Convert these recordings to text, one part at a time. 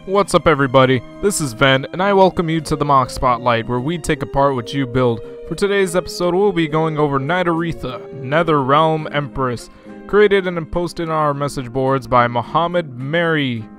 What's up everybody, this is Ven, and I welcome you to the M.O.C Spotlight, where we take apart what you build. For today's episode, we'll be going over Nydoretha, Netherrealm Empress, created and posted on our message boards by Mohamed Marei.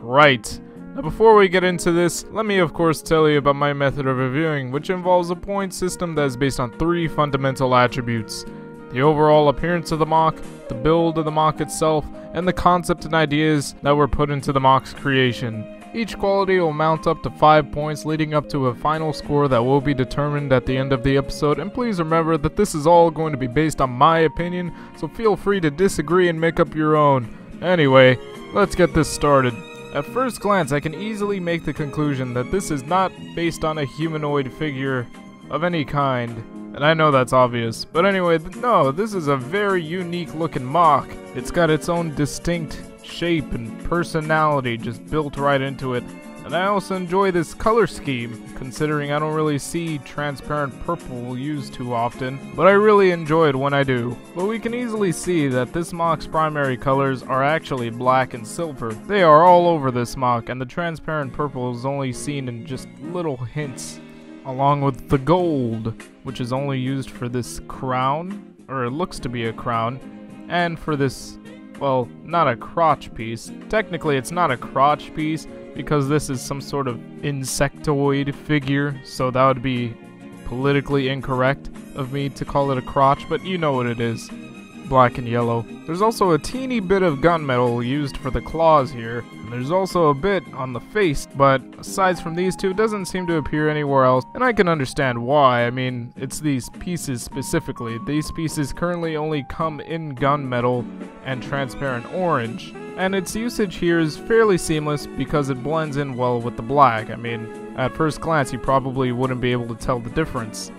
Right. Now before we get into this, let me of course tell you about my method of reviewing, which involves a point system that is based on 3 fundamental attributes: the overall appearance of the M.O.C, the build of the M.O.C itself, and the concept and ideas that were put into the M.O.C's creation. Each quality will mount up to 5 points, leading up to a final score that will be determined at the end of the episode. And please remember that this is all going to be based on my opinion, so feel free to disagree and make up your own. Anyway, let's get this started. At first glance, I can easily make the conclusion that this is not based on a humanoid figure of any kind. And I know that's obvious, but anyway, no, this is a very unique looking M.O.C. It's got its own distinct shape and personality just built right into it. And I also enjoy this color scheme, considering I don't really see transparent purple used too often, but I really enjoy it when I do. But we can easily see that this M.O.C's primary colors are actually black and silver. They are all over this M.O.C, and the transparent purple is only seen in just little hints, along with the gold, which is only used for this crown, or it looks to be a crown, and for this, well, not a crotch piece. Technically it's not a crotch piece because this is some sort of insectoid figure, so that would be politically incorrect of me to call it a crotch, but you know what it is. Black and yellow. There's also a teeny bit of gunmetal used for the claws here, and there's also a bit on the face, but aside from these two, it doesn't seem to appear anywhere else, and I can understand why. I mean, it's these pieces specifically. These pieces currently only come in gunmetal and transparent orange, and its usage here is fairly seamless because it blends in well with the black. I mean, at first glance you probably wouldn't be able to tell the difference.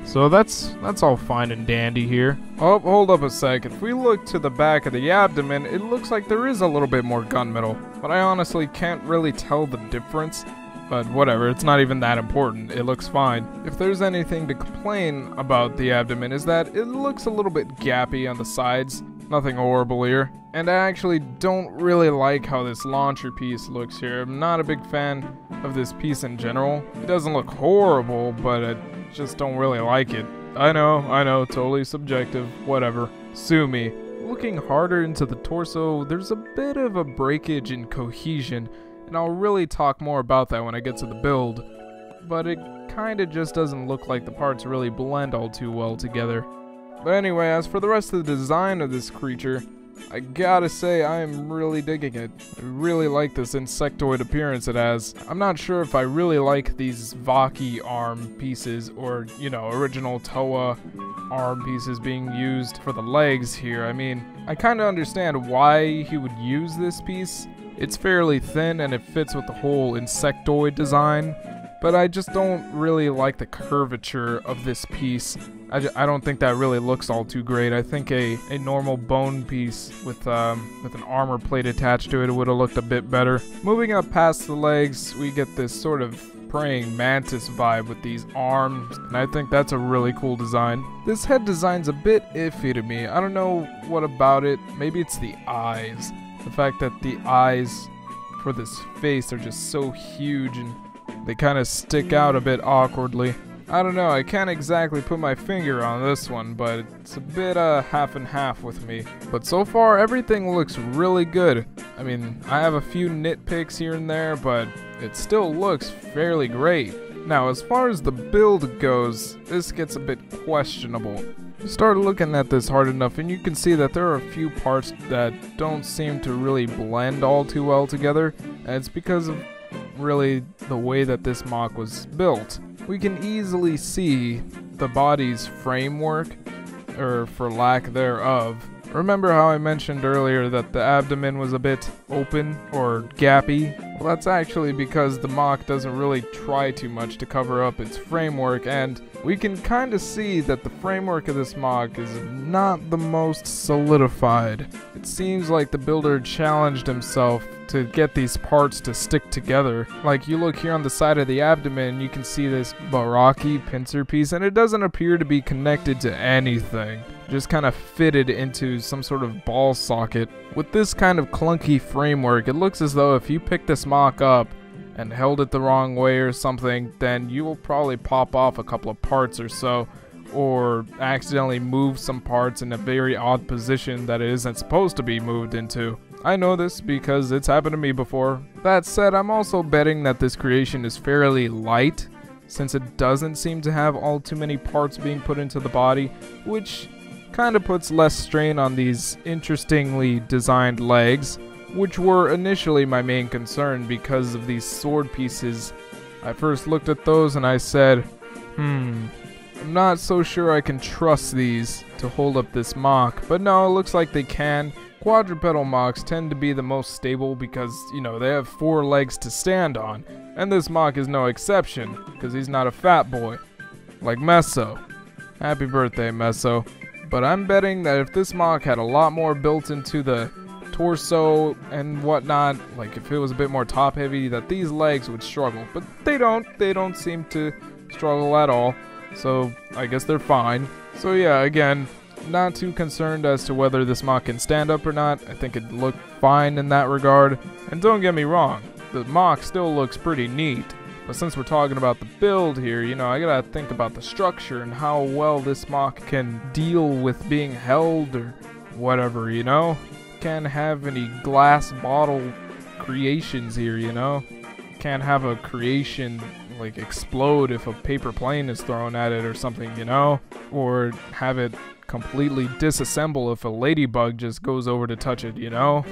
So that's all fine and dandy here. Oh, hold up a sec. If we look to the back of the abdomen, it looks like there is a little bit more gunmetal, but I honestly can't really tell the difference. But whatever, it's not even that important. It looks fine. If there's anything to complain about the abdomen is that it looks a little bit gappy on the sides. Nothing horrible here. And I actually don't really like how this launcher piece looks here. I'm not a big fan of this piece in general. It doesn't look horrible, but I just don't really like it. I know, totally subjective, whatever. Sue me. Looking harder into the torso, there's a bit of a breakage in cohesion, and I'll really talk more about that when I get to the build. But it kinda just doesn't look like the parts really blend all too well together. But anyway, as for the rest of the design of this creature, I gotta say I am really digging it. I really like this insectoid appearance it has. I'm not sure if I really like these Vaki arm pieces or, you know, original Toa arm pieces being used for the legs here. I mean, I kinda understand why he would use this piece. It's fairly thin and it fits with the whole insectoid design, but I just don't really like the curvature of this piece. I don't think that really looks all too great. I think a normal bone piece with an armor plate attached to it would have looked a bit better. Moving up past the legs, we get this sort of praying mantis vibe with these arms, and I think that's a really cool design. This head design's a bit iffy to me. I don't know what about it. Maybe it's the eyes. The fact that the eyes for this face are just so huge and they kind of stick out a bit awkwardly. I don't know, I can't exactly put my finger on this one, but it's a bit half and half with me. But so far, everything looks really good. I mean, I have a few nitpicks here and there, but it still looks fairly great. Now, as far as the build goes, this gets a bit questionable. You start looking at this hard enough and you can see that there are a few parts that don't seem to really blend all too well together, and it's because of really the way that this M.O.C was built. We can easily see the body's framework, or for lack thereof. Remember how I mentioned earlier that the abdomen was a bit open or gappy? Well, that's actually because the M.O.C doesn't really try too much to cover up its framework, and we can kind of see that the framework of this M.O.C is not the most solidified. It seems like the builder challenged himself to get these parts to stick together. Like, you look here on the side of the abdomen, you can see this Baraki pincer piece, and it doesn't appear to be connected to anything. just kind of fitted into some sort of ball socket. With this kind of clunky framework, it looks as though if you pick this mock up and held it the wrong way or something, then you will probably pop off a couple of parts or so, or accidentally move some parts in a very odd position that it isn't supposed to be moved into. I know this because it's happened to me before. That said, I'm also betting that this creation is fairly light, since it doesn't seem to have all too many parts being put into the body, which kind of puts less strain on these interestingly designed legs, which were initially my main concern because of these sword pieces. I first looked at those and I said, I'm not so sure I can trust these to hold up this mock, but no, it looks like they can. Quadrupedal mocks tend to be the most stable because, you know, they have 4 legs to stand on, and this mock is no exception because he's not a fat boy like Meso. Happy birthday, Meso. But I'm betting that if this mock had a lot more built into the torso and whatnot, like if it was a bit more top heavy, that these legs would struggle. But they don't seem to struggle at all, so I guess they're fine. So yeah, again, not too concerned as to whether this mock can stand up or not. I think it looked fine in that regard. And don't get me wrong, the mock still looks pretty neat. But since we're talking about the build here, you know, I gotta think about the structure and how well this mock can deal with being held or whatever, you know? Can't have any glass bottle creations here, you know? Can't have a creation like explode if a paper plane is thrown at it or something, you know? Or have it completely disassemble if a ladybug just goes over to touch it, you know?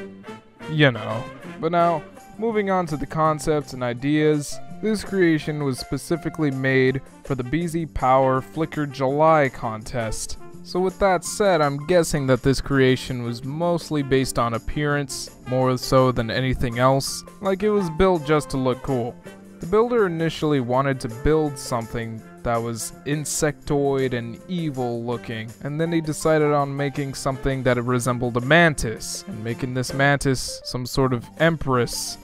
You know. But now, moving on to the concepts and ideas, this creation was specifically made for the BZPower Flickr July contest. So with that said, I'm guessing that this creation was mostly based on appearance, more so than anything else. Like, it was built just to look cool. The builder initially wanted to build something that was insectoid and evil looking, and then he decided on making something that resembled a mantis, and making this mantis some sort of Empress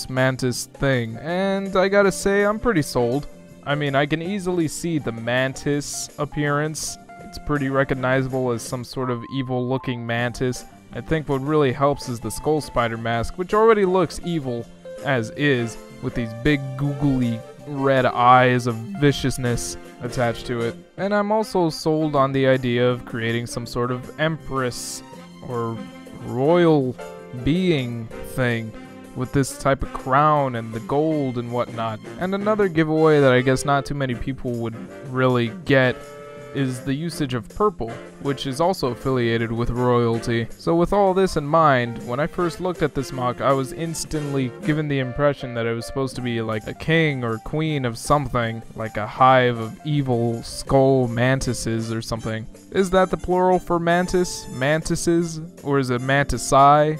mantis thing. And I gotta say, I'm pretty sold. I mean, I can easily see the mantis appearance. It's pretty recognizable as some sort of evil looking mantis. I think what really helps is the skull spider mask, which already looks evil as is, with these big googly red eyes of viciousness attached to it. And I'm also sold on the idea of creating some sort of Empress or royal being thing with this type of crown and the gold and whatnot. And another giveaway that I guess not too many people would really get is the usage of purple, which is also affiliated with royalty. So with all this in mind, when I first looked at this mock, I was instantly given the impression that it was supposed to be like a king or queen of something, like a hive of evil skull mantises or something. Is that the plural for mantis? Mantises? Or is it mantisae?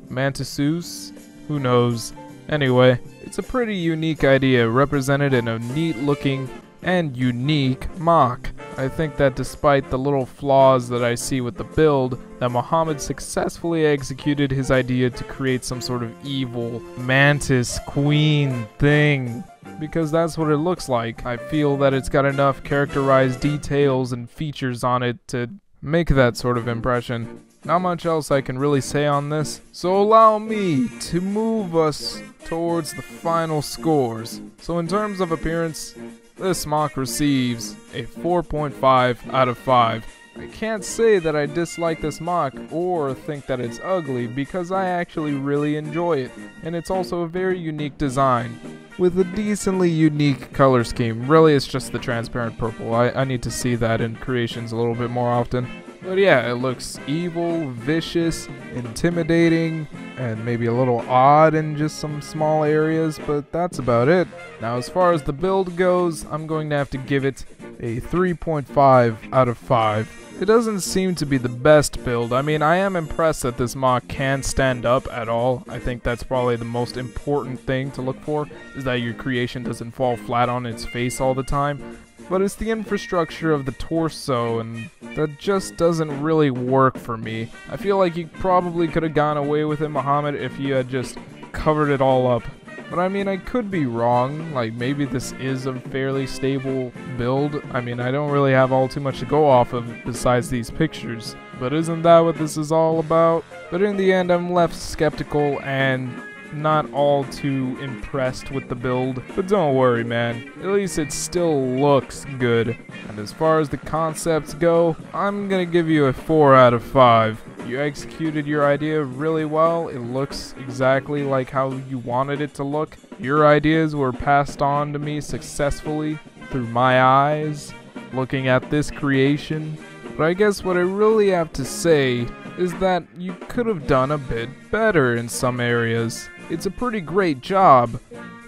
Mantisus? Who knows? Anyway, it's a pretty unique idea represented in a neat looking and unique mock. I think that despite the little flaws that I see with the build, that Mohamed successfully executed his idea to create some sort of evil mantis queen thing, because that's what it looks like. I feel that it's got enough characterized details and features on it to make that sort of impression. Not much else I can really say on this, so allow me to move us towards the final scores. So in terms of appearance, this mock receives a 4.5 out of 5. I can't say that I dislike this mock or think that it's ugly because I actually really enjoy it, and it's also a very unique design with a decently unique color scheme. Really, it's just the transparent purple. I need to see that in creations a little bit more often. But yeah, it looks evil, vicious, intimidating, and maybe a little odd in just some small areas, but that's about it. Now, as far as the build goes, I'm going to have to give it a 3.5 out of 5. It doesn't seem to be the best build. I mean, I am impressed that this mock can stand up at all. I think that's probably the most important thing to look for, is that your creation doesn't fall flat on its face all the time. But it's the infrastructure of the torso, and that just doesn't really work for me. I feel like you probably could have gone away with it, Mohamed, if you had just covered it all up But I mean, I could be wrong. Like, maybe this is a fairly stable build. I mean, I don't really have all too much to go off of besides these pictures. But isn't that what this is all about? But in the end, I'm left skeptical and not all too impressed with the build. But don't worry, man. At least it still looks good. And as far as the concepts go, I'm gonna give you a 4 out of 5. You executed your idea really well. It looks exactly like how you wanted it to look. Your ideas were passed on to me successfully through my eyes, looking at this creation. But I guess what I really have to say is that you could have done a bit better in some areas. It's a pretty great job,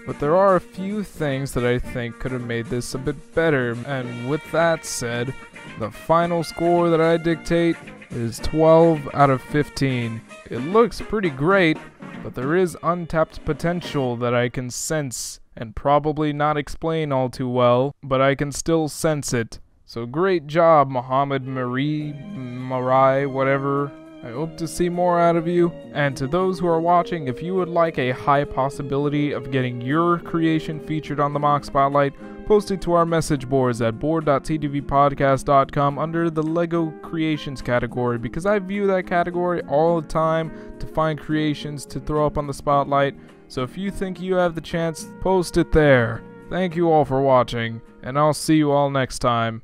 but there are a few things that I think could have made this a bit better. And with that said, the final score that I dictate is 12 out of 15. It looks pretty great, but there is untapped potential that I can sense and probably not explain all too well, but I can still sense it. So great job, Mohamed Marei, whatever. I hope to see more out of you. And to those who are watching, if you would like a high possibility of getting your creation featured on the M.O.C Spotlight, post it to our message boards at board.tdvpodcast.com under the LEGO Creations category, because I view that category all the time to find creations to throw up on the Spotlight. So if you think you have the chance, post it there. Thank you all for watching, and I'll see you all next time.